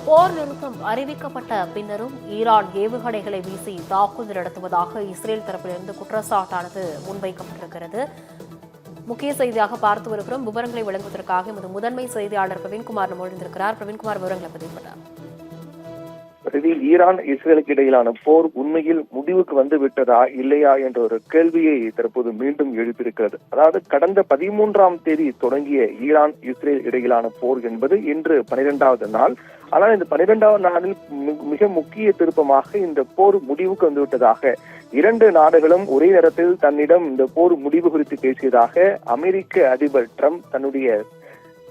போர் நிறுத்தம் அறிவிக்கப்பட்ட பின்னரும் ஈரான் ஏவுகணைகளை வீசி தாக்குதல் நடத்துவதாக இஸ்ரேல் தரப்பிலிருந்து குற்றச்சாட்டானது முன்வைக்கப்பட்டிருக்கிறது. முக்கிய செய்தியாக பார்த்து வருகிறோம். விவரங்களை வழங்குவதற்காக எமது முதன்மை செய்தியாளர் பிரவீன்குமார் நம்மொழிந்திருக்கிறார். பிரவீன்குமார், விவரங்களை பதிவு பண்ணார். ஈரான் இஸ்ரேலுக்கு இடையிலான போர் உண்மையில் முடிவுக்கு வந்து விட்டதா இல்லையா என்ற ஒரு கேள்வியை தற்போது மீண்டும் எழுப்பியிருக்கிறது. அதாவது கடந்த 13ஆம் தேதி தொடங்கிய ஈரான் இஸ்ரேல் இடையிலான போர் என்பது இன்று 12வது நாள். ஆனால் இந்த 12வது நாளில் மிக முக்கிய திருப்பமாக இந்த போர் முடிவுக்கு வந்துவிட்டதாக இரண்டு நாடுகளும் ஒரே நேரத்தில் தன்னிடம் இந்த போர் முடிவு குறித்து பேசியதாக அமெரிக்க அதிபர் ட்ரம்ப் தன்னுடைய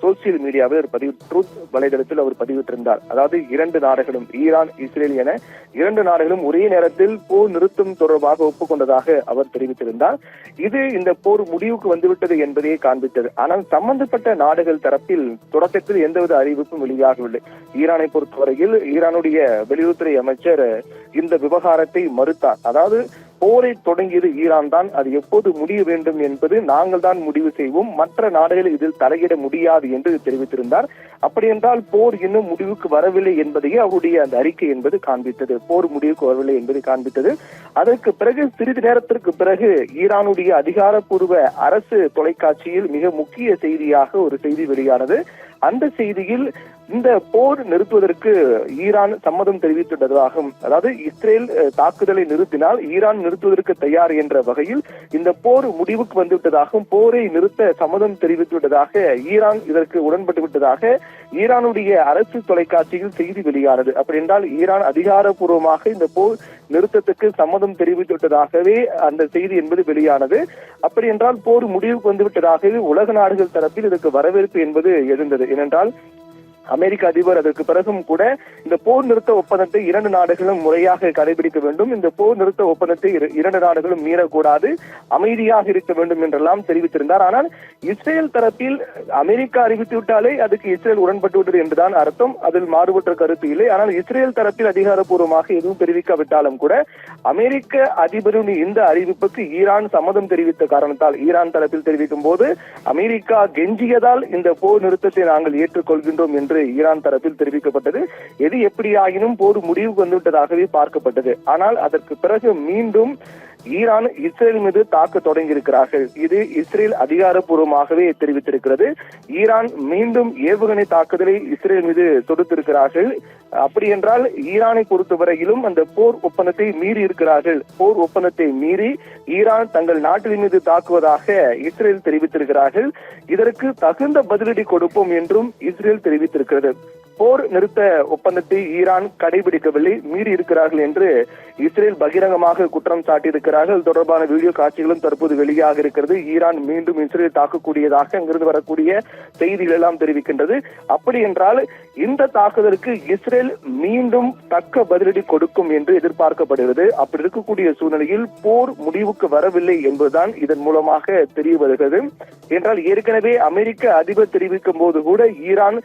சோசியல் மீடியாவில் ஒரு பதிவு ட்ரூத் வலைதளத்தில் அவர் பதிவிட்டிருந்தார். அதாவது இரண்டு நாடுகளும் ஈரான் இஸ்ரேல் என இரண்டு நாடுகளும் ஒரே நேரத்தில் போர் நிறுத்தம் தொடர்பாக ஒப்புக்கொண்டதாக அவர் தெரிவித்திருந்தார். இது இந்த போர் முடிவுக்கு வந்துவிட்டது என்பதையே காண்பித்தது. ஆனால் சம்பந்தப்பட்ட நாடுகள் தரப்பில் தொடக்கத்தில் எந்தவித அறிவிப்பும் வெளியாகவில்லை. ஈரானை பொறுத்தவரையில் ஈரானுடைய வெளியுறவுத்துறை அமைச்சர் இந்த விவகாரத்தை மறுத்தார். அதாவது போரை தொடங்கியது ஈரான் தான், அது எப்போது முடிய வேண்டும் என்பது நாங்கள் தான் முடிவு செய்வோம், மற்ற நாடுகள் இதில் தலையிட முடியாது என்று தெரிவித்திருந்தார். அப்படி என்றால் போர் இன்னும் முடிவுக்கு வரவில்லை என்பதையே அவருடைய அந்த அறிக்கை என்பது காண்பித்தது. போர் முடிவுக்கு வரவில்லை என்பதை காண்பித்தது. அதற்கு பிறகு சிறிது நேரத்திற்கு பிறகு ஈரானுடைய அதிகாரப்பூர்வ அரசு தொலைக்காட்சியில் மிக முக்கிய செய்தியாக ஒரு செய்தி வெளியானது. அந்த செய்தியில் இந்த போர் நிறுத்துவதற்கு ஈரான் சம்மதம் தெரிவித்துள்ளதாகவும், அதாவது இஸ்ரேல் தாக்குதலை நிறுத்தினால் ஈரான் நிறுத்துவதற்கு தயார் என்ற வகையில் இந்த போர் முடிவுக்கு வந்துவிட்டதாகவும் போரை நிறுத்த சம்மதம் தெரிவித்துவிட்டதாக ஈரான் இதற்கு உடன்பட்டு விட்டதாக ஈரானுடைய அரசு தொலைக்காட்சியில் செய்தி வெளியானது. அப்படி என்றால் ஈரான் அதிகாரப்பூர்வமாக இந்த போர் நிறுத்தத்துக்கு சம்மதம் தெரிவித்துவிட்டதாகவே அந்த செய்தி என்பது வெளியானது. அப்படி என்றால் போர் முடிவுக்கு வந்துவிட்டதாகவே உலக நாடுகள் தரப்பில் இதற்கு வரவேற்பு என்பது எழுந்தது. ஏனென்றால் அமெரிக்க அதிபர் அதற்கு பிறகும் கூட இந்த போர் நிறுத்த ஒப்பந்தத்தை இரண்டு நாடுகளும் முறையாக கடைபிடிக்க வேண்டும், இந்த போர் நிறுத்த ஒப்பந்தத்தை இரண்டு நாடுகளும் மீறக்கூடாது, அமைதியாக இருக்க வேண்டும் என்றெல்லாம் தெரிவித்திருந்தார். ஆனால் இஸ்ரேல் தரப்பில் அமெரிக்கா அறிவித்து விட்டாலே அதுக்கு இஸ்ரேல் உடன்பட்டு விட்டது என்றுதான் அர்த்தம். அதில் மாறுபட்ட கருத்து இல்லை. ஆனால் இஸ்ரேல் தரப்பில் அதிகாரப்பூர்வமாக எதுவும் தெரிவிக்காவிட்டாலும் கூட அமெரிக்க அதிபரின் இந்த அறிவிப்புக்கு ஈரான் சம்மதம் தெரிவித்த காரணத்தால் ஈரான் தரப்பில் தெரிவிக்கும் போது அமெரிக்கா கெஞ்சியதால் இந்த போர் நிறுத்தத்தை நாங்கள் ஏற்றுக்கொள்கின்றோம் என்று ஈரான் தரப்பில் தெரிவிக்கப்பட்டது. எது எப்படியாயினும் போர் முடிவுக்கு வந்துவிட்டதாகவே பார்க்கப்பட்டது. ஆனால் அதற்கு பிறகு மீண்டும் ஈரான் இஸ்ரேல் மீது தாக்க தொடங்கியிருக்கிறார்கள். இது இஸ்ரேல் அதிகாரப்பூர்வமாகவே தெரிவித்திருக்கிறது. ஈரான் மீண்டும் ஏவுகணை தாக்குதலை இஸ்ரேல் மீது தொடுத்திருக்கிறார்கள். அப்படி என்றால் ஈரானை பொறுத்தவரையிலும் அந்த போர் ஒப்பந்தத்தை மீறி இருக்கிறார்கள். போர் ஒப்பந்தத்தை மீறி ஈரான் தங்கள் நாட்டின் மீது தாக்குவதாக இஸ்ரேல் தெரிவித்திருக்கிறார்கள். இதற்கு தகுந்த பதிலடி கொடுப்போம் என்றும் இஸ்ரேல் தெரிவித்திருக்கிறது. போர் நிறுத்த ஒப்பந்தத்தை ஈரான் கடைபிடிக்கவில்லை, மீறி இருக்கிறார்கள் என்று இஸ்ரேல் பகிரங்கமாக குற்றம் சாட்டியிருக்கிறார்கள். தொடர்பான வீடியோ காட்சிகளும் தற்போது வெளியாக இருக்கிறது. ஈரான் மீண்டும் இஸ்ரேல் தாக்கக்கூடியதாக அங்கிருந்து வரக்கூடிய செய்திகள் எல்லாம் தெரிவிக்கின்றது. அப்படி என்றால் இந்த தாக்குதலுக்கு இஸ்ரேல் மீண்டும் தக்க பதிலடி கொடுக்கும் என்று எதிர்பார்க்கப்படுகிறது. அப்படி இருக்கக்கூடிய சூழ்நிலையில் போர் முடிவுக்கு வரவில்லை என்பதுதான் இதன் மூலமாக தெரிய வருகிறது. என்றால் ஏற்கனவே அமெரிக்க அதிபர் தெரிவிக்கும் போது கூட ஈரான்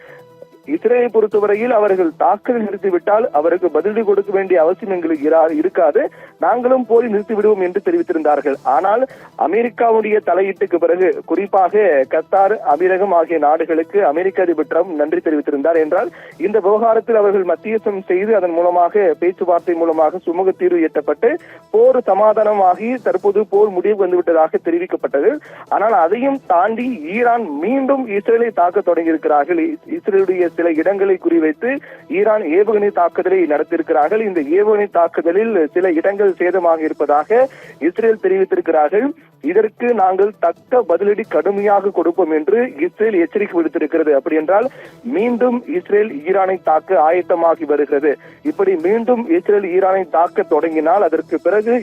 இஸ்ரேலை பொறுத்தவரையில் அவர்கள் தாக்குதல் நிறுத்திவிட்டால் அவருக்கு பதிலடி கொடுக்க வேண்டிய அவசியம் எங்களுக்கு இருக்காது, நாங்களும் போரை நிறுத்திவிடுவோம் என்று தெரிவித்திருந்தார்கள். ஆனால் அமெரிக்காவுடைய தலையீட்டுக்கு பிறகு குறிப்பாக கத்தார், அமீரகம் ஆகிய நாடுகளுக்கு அமெரிக்க அதிபர் ட்ரம்ப் நன்றி தெரிவித்திருந்தார். என்றால் இந்த விவகாரத்தில் அவர்கள் மத்தியஸ்தம் செய்து அதன் மூலமாக பேச்சுவார்த்தை மூலமாக சுமூக தீர்வு எட்டப்பட்டு போர் சமாதானமாகி தற்போது போர் முடிவு வந்துவிட்டதாக தெரிவிக்கப்பட்டது. ஆனால் அதையும் தாண்டி ஈரான் மீண்டும் இஸ்ரேலை தாக்க தொடங்கியிருக்கிறார்கள். இஸ்ரேலுடைய சில இடங்களை குறிவைத்து ஈரான் ஏவுகணை தாக்குதலை நடத்தியிருக்கிறார்கள். இந்த ஏவுகணை தாக்குதலில் சில இடங்கள் சேதமாக இருப்பதாக இஸ்ரேல் தெரிவித்திருக்கிறார்கள். இதற்கு நாங்கள் தக்க பதிலடி கடுமையாக கொடுப்போம் என்று இஸ்ரேல் எச்சரிக்கை விடுத்திருக்கிறது. அப்படி என்றால் மீண்டும் இஸ்ரேல் ஈரானை தாக்க ஆயத்தமாகி வருகிறது. இப்படி மீண்டும் இஸ்ரேல் ஈரானை தாக்க தொடங்கினால் அதற்கு பிறகு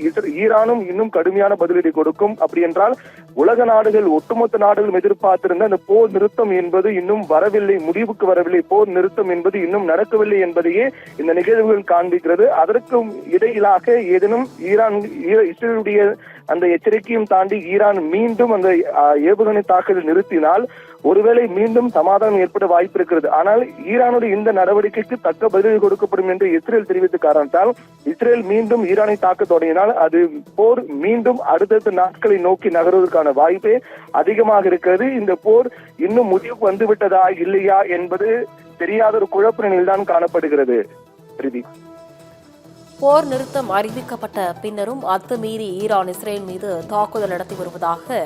ஈரானும் இன்னும் கடுமையான பதிலடி கொடுக்கும். அப்படி என்றால் உலக நாடுகள், ஒட்டுமொத்த நாடுகளும் எதிர்பார்த்திருந்த அந்த போர் நிறுத்தம் என்பது இன்னும் வரவில்லை, முடிவுக்கு வரவில்லை, போர் நிறுத்தம் என்பது இன்னும் நடக்கவில்லை என்பதையே இந்த நிகழ்வுகள் காண்பிக்கிறது. அதற்கும் இடையிலாக ஏதேனும் இஸ்ரேலுடைய அந்த எச்சரிக்கையும் தாண்டி ஈரான் மீண்டும் அந்த ஏவுகணை தாக்குதல் நிறுத்தினால் ஒருவேளை மீண்டும் சமாதானம் ஏற்பட வாய்ப்பு இருக்கிறது. ஆனால் ஈரானுடைய இந்த நடவடிக்கைக்கு தக்க பதிலடி கொடுக்கப்படும் என்று இஸ்ரேல் தெரிவித்த காரணத்தால் இஸ்ரேல் மீண்டும் ஈரானை தாக்க தொடங்கினால் அது போர் மீண்டும் அடுத்தடுத்த நாட்களை நோக்கி நகர்வதற்கான வாய்ப்பே அதிகமாக இருக்கிறது. இந்த போர் இன்னும் முடிவுக்கு வந்துவிட்டதா இல்லையா என்பது தெரியாத ஒரு குழப்ப நிலையில்தான் காணப்படுகிறது. பிரீதி, போர் நிறுத்தம் அறிவிக்கப்பட்ட பின்னரும் அத்துமீறி ஈரான் இஸ்ரேல் மீது தாக்குதல் நடத்தி வருவதாக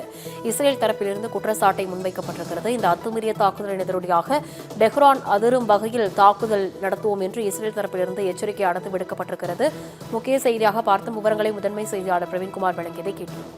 இஸ்ரேல் தரப்பிலிருந்து குற்றச்சாட்டை முன்வைக்கப்பட்டிருக்கிறது. இந்த அத்துமீறிய தாக்குதலின் எதிரொலியாக டெஹ்ரான் அதிரும் வகையில் தாக்குதல் நடத்துவோம் என்று இஸ்ரேல் தரப்பிலிருந்து எச்சரிக்கை அடுத்து விடுக்கப்பட்டிருக்கிறது. முக்கிய செய்தியாக பார்த்த விவரங்களை முதன்மை செய்தியாளர் பிரவீன்குமார் வழங்கியதை கேட்டோம்.